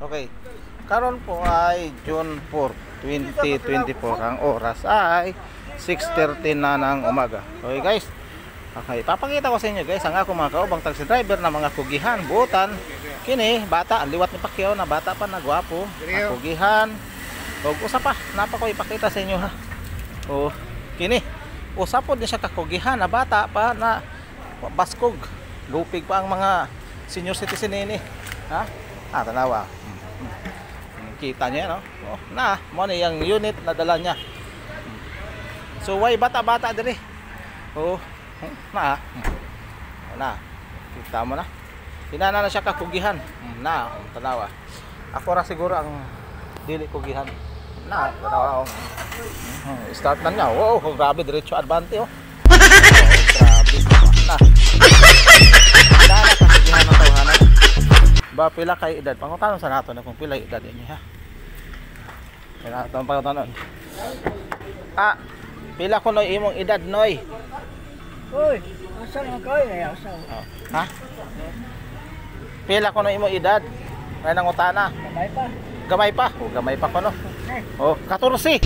Okay. Karon po ay June 4, 2024. Ang oras ay 6:30 na ng umaga. Okay guys. Okay, papakita ko sa inyo guys ang ako mga kaubang taxi driver na mga kugihan, buotan. Kini bata, ang liwat ni Pacquiao na bata pa na gwapo. Kugihan. Og usa pa, napa ko ipakita sa inyo ha. Oh, kini. Usa pod ni siya kakugihan na bata pa na baskog. Lupig pa ang mga senior citizen nini. Ha? Tanawa. Kita niya no? Oh, na, mo ni yang unit na dala niya. So why bata-bata diri? Oh, na. Na. Kita mo na. Hinana na siya kakugihan. Na, tanawa. Ako ra siguro ang dili kugihan. Na, tanawa. Start na niya. Wow, grabe diretso advante oh. Grabe. Na. Hinana kakugihan ng tawhanan. Ba pila kay edad? Pangutanon sa nato na kung pila edad ini ha. Pila tong pangutanon. Pila ko noy imong edad noy? Uy, asa man koy ay asa. Ha? Pila ko noy imong edad? May nangutana. Gamay pa. Gamay pa. Gamay pa ko no. Oh, 14.